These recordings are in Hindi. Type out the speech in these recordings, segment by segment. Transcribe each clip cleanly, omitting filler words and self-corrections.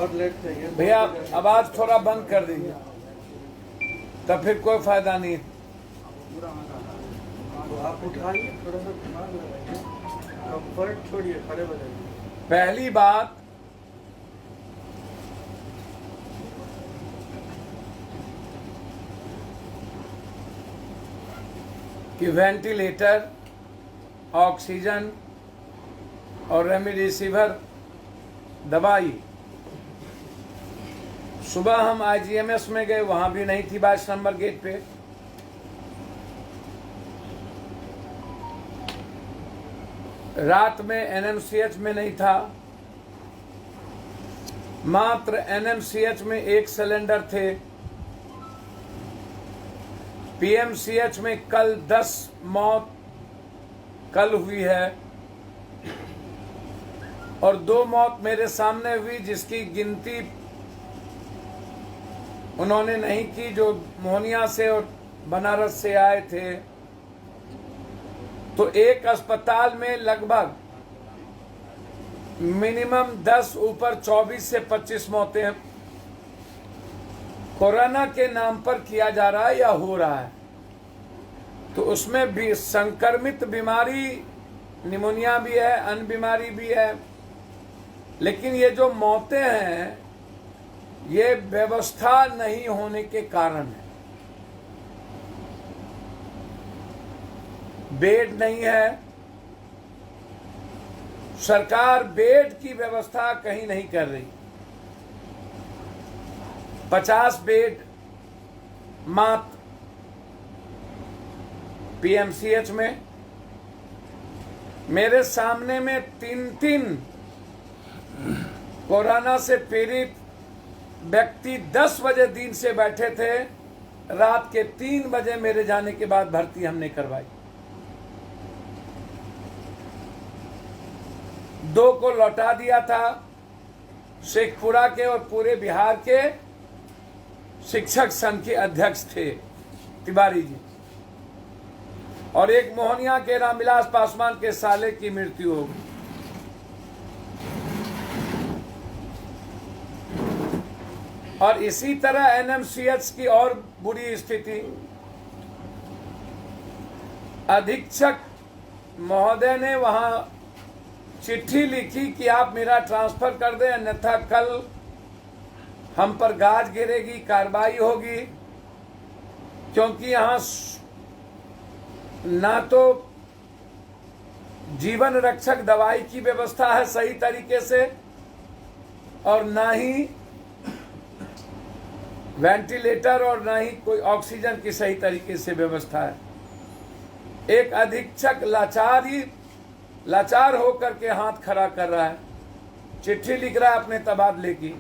बहुत लेट थे भैया आवाज थोड़ा बंद कर दीजिए, तब फिर कोई फायदा नहीं। तो आप उठाइए, थोड़ा सा दिमाग लगाइए, कंफर्ट छोड़िए, खड़े हो जाइए। पहली बात, कि वेंटिलेटर, ऑक्सीजन और रेमडेसिविर दवाई, सुबह हम आईजीएमएस में गए, वहां भी नहीं थी 22 नंबर गेट पे। रात में एनएमसीएच में नहीं था, मात्र एनएमसीएच में 1 सिलेंडर थे। पीएमसीएच में कल 10 मौत कल हुई है और 2 मौत मेरे सामने हुई, जिसकी गिनती उन्होंने नहीं की, जो मोहनिया से और बनारस से आए थे। तो एक अस्पताल में लगभग मिनिमम 10 ऊपर 24 से 25 मौतें कोरोना के नाम पर किया जा रहा है या हो रहा है। तो उसमें भी संक्रमित बीमारी, निमोनिया भी है, अन्य बीमारी भी है, लेकिन ये जो मौतें हैं ये व्यवस्था नहीं होने के कारण है। बेड नहीं है, सरकार बेड की व्यवस्था कहीं नहीं कर रही। 50 बेड मात्र पीएमसीएच में। मेरे सामने में 3 कोरोना से पीड़ित व्यक्ति 10 बजे दिन से बैठे थे, रात के 3 बजे मेरे जाने के बाद भर्ती हमने करवाई। 2 को लौटा दिया था। शेखपुरा के और पूरे बिहार के शिक्षक संघ के अध्यक्ष थे तिवारी जी, और एक मोहनिया के रामविलास पासवान के साले की मृत्यु हो गई। और इसी तरह एनएमसीएच की और बुरी स्थिति। अधीक्षक महोदय ने वहां चिट्ठी लिखी कि आप मेरा ट्रांसफर कर दें, अन्यथा कल हम पर गाज गिरेगी, कार्रवाई होगी, क्योंकि यहां ना तो जीवन रक्षक दवाई की व्यवस्था है सही तरीके से, और ना ही वेंटिलेटर और ना ही कोई ऑक्सीजन की सही तरीके से व्यवस्था है। एक अधीक्षक लाचार होकर के हाथ खड़ा कर रहा है, चिट्ठी लिख रहा है अपने तबादले की।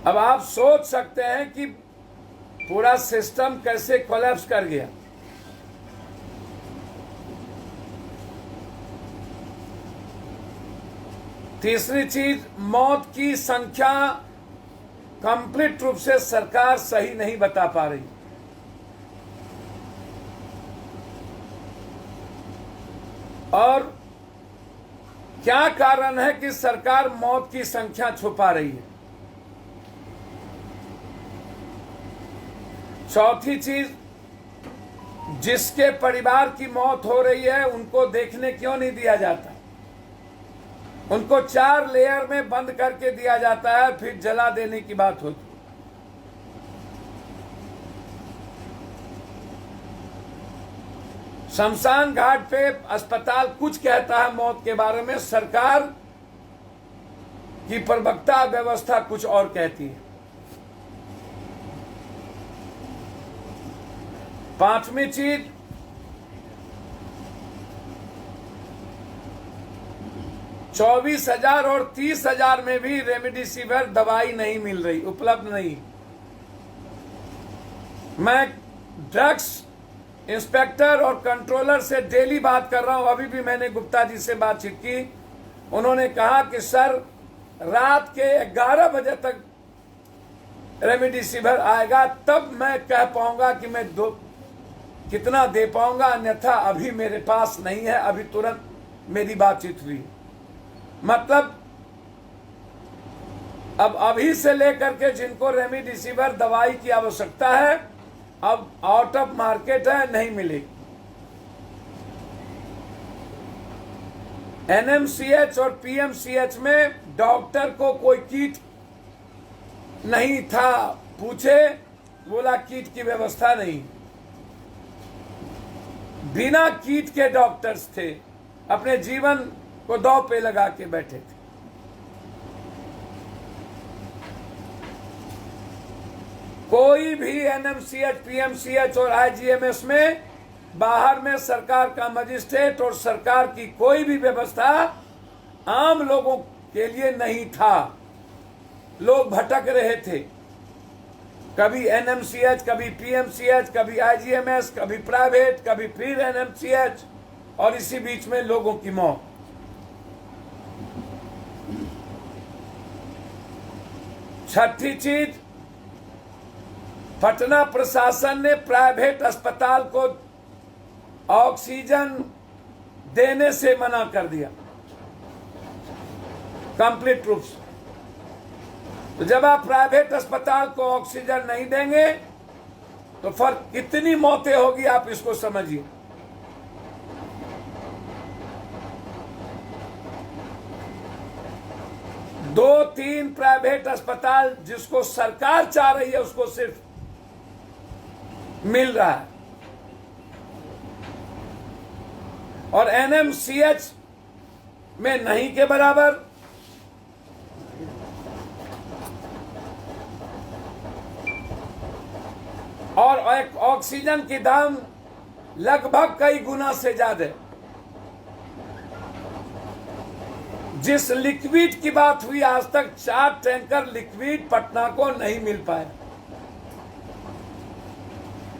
अब आप सोच सकते हैं कि पूरा सिस्टम कैसे कोलैप्स कर गया। तीसरी चीज, मौत की संख्या कंप्लीट रूप से सरकार सही नहीं बता पा रही। और क्या कारण है कि सरकार मौत की संख्या छुपा रही है। चौथी चीज, जिसके परिवार की मौत हो रही है उनको देखने क्यों नहीं दिया जाता। उनको 4 लेयर में बंद करके दिया जाता है, फिर जला देने की बात होती। शमशान घाट पे अस्पताल कुछ कहता है मौत के बारे में, सरकार की प्रवक्ता व्यवस्था कुछ और कहती है। 5वीं चीज, $24,000 और 30,000 में भी रेमडेसिविर दवाई नहीं मिल रही, उपलब्ध नहीं। मैं ड्रग्स इंस्पेक्टर और कंट्रोलर से डेली बात कर रहा हूं। अभी भी मैंने गुप्ता जी से बातचीत की, उन्होंने कहा कि सर रात के 11 बजे तक रेमडेसिविर आएगा, तब मैं कह पाऊंगा कि मैं कितना दे पाऊंगा, अन्यथा अभी मेरे पास नहीं है। अभी तुरंत मेरी बातचीत हुई। मतलब अब अभी से लेकर के जिनको रेमडेसिविर दवाई की आवश्यकता है, अब आउट ऑफ मार्केट है, नहीं मिलेगी। एनएमसीएच और पीएमसीएच में डॉक्टर को कोई किट नहीं था, पूछे, बोला किट की व्यवस्था नहीं। बिना किट के डॉक्टर्स थे, अपने जीवन को दांव पे लगा के बैठे थे। कोई भी एनएमसीएच, पीएमसीएच और आईजीएमएस में बाहर में सरकार का मजिस्ट्रेट और सरकार की कोई भी व्यवस्था आम लोगों के लिए नहीं था। लोग भटक रहे थे, कभी एनएमसीएच, कभी पीएमसीएच, कभी आईजीएमएस, कभी प्राइवेट, कभी फिर एनएमसीएच, और इसी बीच में लोगों की मौत। छठी चीज, पटना प्रशासन ने प्राइवेट अस्पताल को ऑक्सीजन देने से मना कर दिया कंप्लीट रूप से। तो जब आप प्राइवेट अस्पताल को ऑक्सीजन नहीं देंगे तो फर्क कितनी मौतें होगी, आप इसको समझिए। दो तीन प्राइवेट अस्पताल जिसको सरकार चाह रही है उसको सिर्फ मिल रहा है, और एनएमसीएच में नहीं के बराबर। और एक ऑक्सीजन की दाम लगभग कई गुना से ज्यादा। जिस लिक्विड की बात हुई, आज तक 4 टैंकर लिक्विड पटना को नहीं मिल पाए।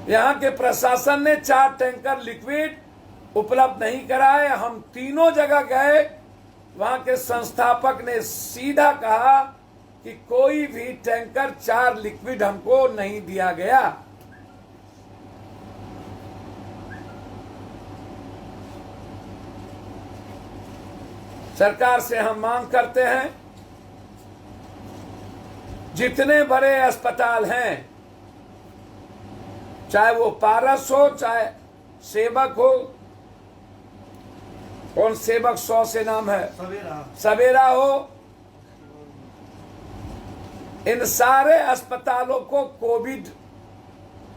यहां के प्रशासन ने 4 टैंकर लिक्विड उपलब्ध नहीं कराए। हम तीनों जगह गए, वहां के संस्थापक ने सीधा कहा कि कोई भी टैंकर 4 लिक्विड हमको नहीं दिया गया। सरकार से हम मांग करते हैं, जितने बड़े अस्पताल हैं, चाहे वो पारस हो, चाहे सेवक हो, कौन सेवक 100 से नाम है, सवेरा हो, इन सारे अस्पतालों को कोविड,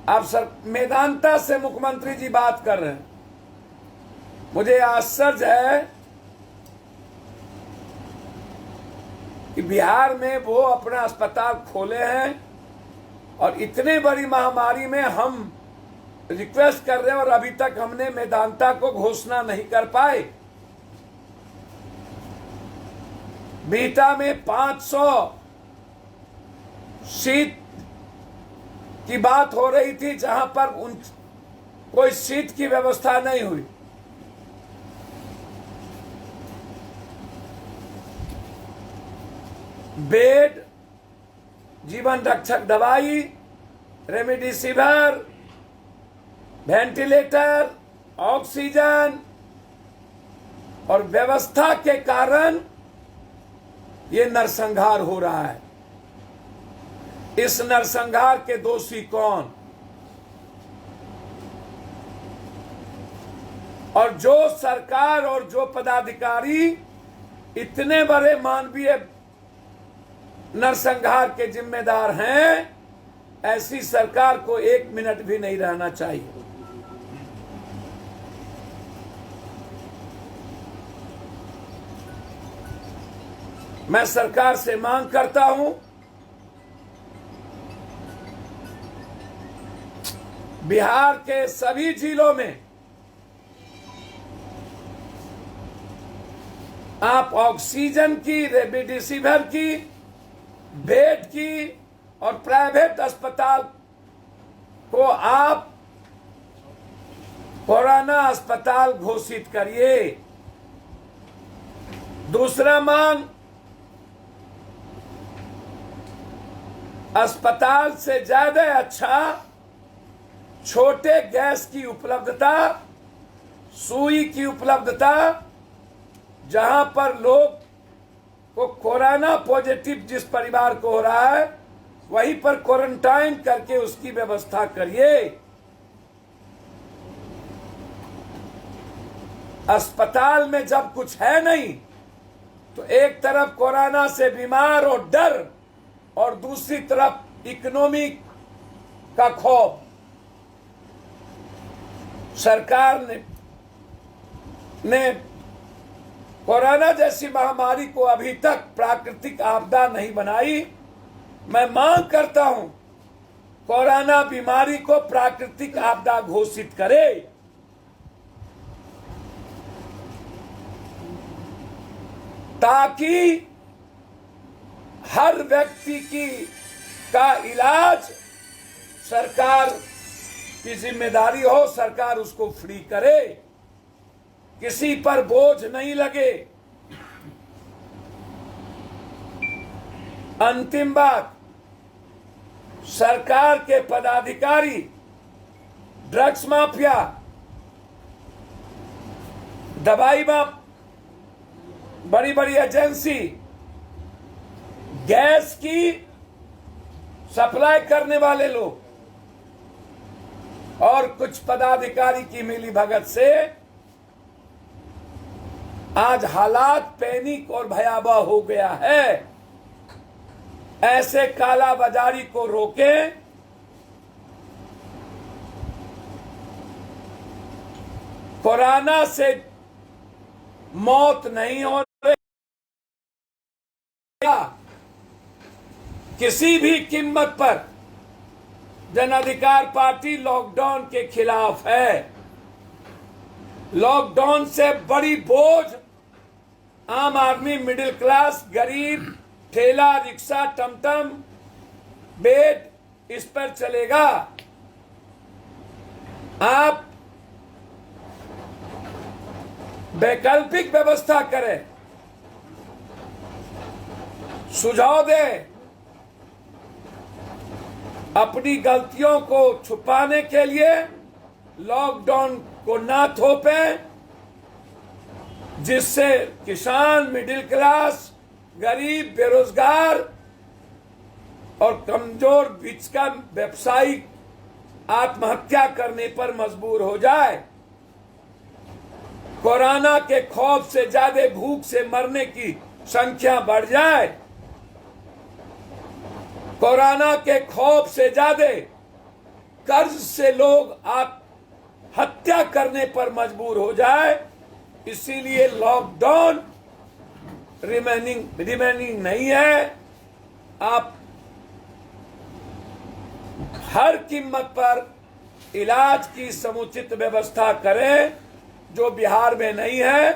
आप सर मेदांता से मुख्यमंत्री जी बात कर रहे हैं। मुझे आश्चर्य है कि बिहार में वो अपना अस्पताल खोले हैं और इतने बड़ी महामारी में हम रिक्वेस्ट कर रहे हैं और अभी तक हमने मेदांता को घोषणा नहीं कर पाए। बीटा में 500 सीट की बात हो रही थी, जहां पर कोई सीट की व्यवस्था नहीं हुई। बेड, जीवन रक्षक दवाई, रेमडेसिविर, वेंटिलेटर, ऑक्सीजन और व्यवस्था के कारण ये नरसंहार हो रहा है। इस नरसंहार के दोषी कौन? और जो सरकार और जो पदाधिकारी इतने बड़े मानवीय नरसंहार के जिम्मेदार हैं, ऐसी सरकार को 1 मिनट भी नहीं रहना चाहिए। मैं सरकार से मांग करता हूं, बिहार के सभी जिलों में आप ऑक्सीजन की, रेमडेसिविर की, बेड की और प्राइवेट अस्पताल को आप कोरोना अस्पताल घोषित करिए। दूसरा मांग, अस्पताल से ज्यादा अच्छा छोटे गैस की उपलब्धता, सुई की उपलब्धता, जहां पर लोग को कोरोना पॉजिटिव जिस परिवार को हो रहा है वहीं पर क्वारंटाइन करके उसकी व्यवस्था करिए। अस्पताल में जब कुछ है नहीं तो एक तरफ कोरोना से बीमार और डर और दूसरी तरफ इकोनॉमी का खौफ। सरकार ने कोरोना जैसी महामारी को अभी तक प्राकृतिक आपदा नहीं बनाई। मैं मांग करता हूं कोरोना बीमारी को प्राकृतिक आपदा घोषित करे। ताकि हर व्यक्ति का इलाज सरकार की जिम्मेदारी हो, सरकार उसको फ्री करे, किसी पर बोझ नहीं लगे। अंतिम बात, सरकार के पदाधिकारी, ड्रग्स माफिया, दवाई बड़ी बड़ी एजेंसी, गैस की सप्लाई करने वाले लोग और कुछ पदाधिकारी की मिलीभगत से आज हालात पैनिक और भयावह हो गया है। ऐसे कालाबाजारी को रोकें। कोरोना से मौत नहीं हो रही, किसी भी कीमत पर जन अधिकार पार्टी लॉकडाउन के खिलाफ है। लॉकडाउन से बड़ी बोझ आम आदमी, मिडिल क्लास, गरीब, ठेला, रिक्शा, टमटम, बेड, इस पर चलेगा। आप वैकल्पिक व्यवस्था करें, सुझाव दें। अपनी गलतियों को छुपाने के लिए लॉकडाउन को ना थोपें, जिससे किसान, मिडिल क्लास, गरीब, बेरोजगार और कमजोर बीच का व्यवसायी आत्महत्या करने पर मजबूर हो जाए। कोरोना के खौफ से ज्यादा भूख से मरने की संख्या बढ़ जाए। कोरोना के खौफ से ज्यादा कर्ज से लोग आत्महत्या करने पर मजबूर हो जाए। इसीलिए लॉकडाउन रिमेनिंग नहीं है। आप हर कीमत पर इलाज की समुचित व्यवस्था करें, जो बिहार में नहीं है,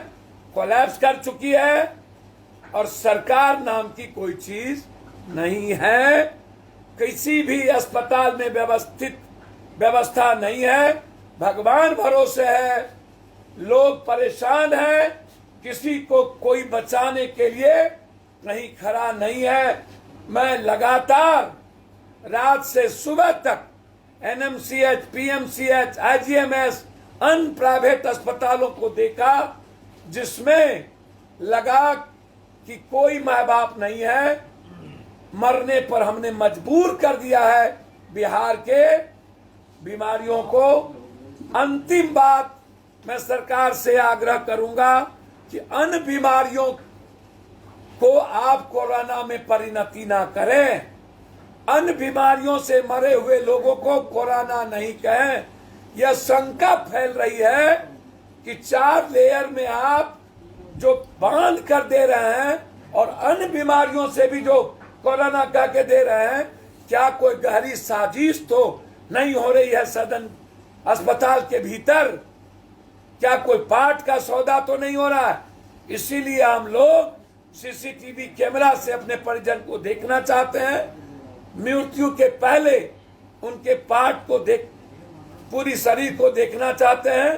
कोलैप्स कर चुकी है और सरकार नाम की कोई चीज नहीं है। किसी भी अस्पताल में व्यवस्थित व्यवस्था नहीं है। भगवान भरोसे है, लोग परेशान हैं, किसी को कोई बचाने के लिए कहीं खड़ा नहीं है। मैं लगातार रात से सुबह तक एनएमसीएच, पीएमसीएच, आईजीएमएस, अन्य प्राइवेट अस्पतालों को देखा, जिसमें लगा कि कोई माँ बाप नहीं है। मरने पर हमने मजबूर कर दिया है बिहार के बीमारियों को। अंतिम बात, मैं सरकार से आग्रह करूंगा कि अन्य बीमारियों को आप कोरोना में परिणति ना करें। अन्य बीमारियों से मरे हुए लोगों को कोरोना नहीं कहें। यह शंका फैल रही है कि 4 लेयर में आप जो बांध कर दे रहे हैं और अन्य बीमारियों से भी जो कोरोना कह के दे रहे हैं, क्या कोई गहरी साजिश तो नहीं हो रही है सदन अस्पताल के भीतर? क्या कोई पार्ट का सौदा तो नहीं हो रहा है? इसीलिए हम लोग सीसीटीवी कैमरा से अपने परिजन को देखना चाहते हैं। मृत्यु के पहले उनके पार्ट को पूरी शरीर को देखना चाहते हैं,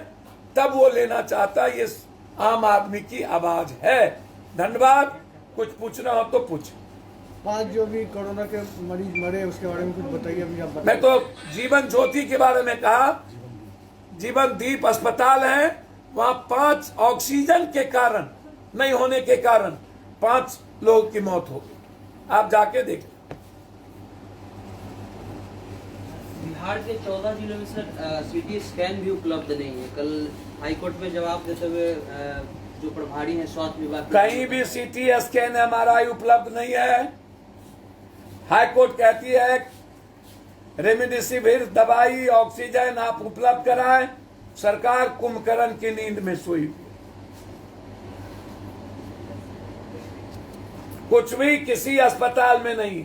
तब वो लेना चाहता है। ये आम आदमी की आवाज है। धन्यवाद। कुछ पूछना हो तो पूछ। आज जो भी कोरोना के मरीज मरे उसके बारे में कुछ बताइए। अभी आप बताइए। मैं तो जीवन ज्योति के बारे में कहा। जीवन दीप अस्पताल है, वहां 5 ऑक्सीजन के कारण नहीं होने के कारण 5 लोगों की मौत हो गई। आप जाके देखें। बिहार के 14 जिलों में सर सीटी स्कैन भी उपलब्ध नहीं है। कल हाईकोर्ट में जवाब देते हुए जो प्रभारी हैं स्वास्थ्य विभाग कहीं भी सीटी स्कैन एमआरआई उपलब्ध नहीं है। हाईकोर्ट कहती है रेमडेसिविर दवाई ऑक्सीजन आप उपलब्ध कराएं, सरकार कुंभकर्ण की नींद में सोई। कुछ भी किसी अस्पताल में नहीं।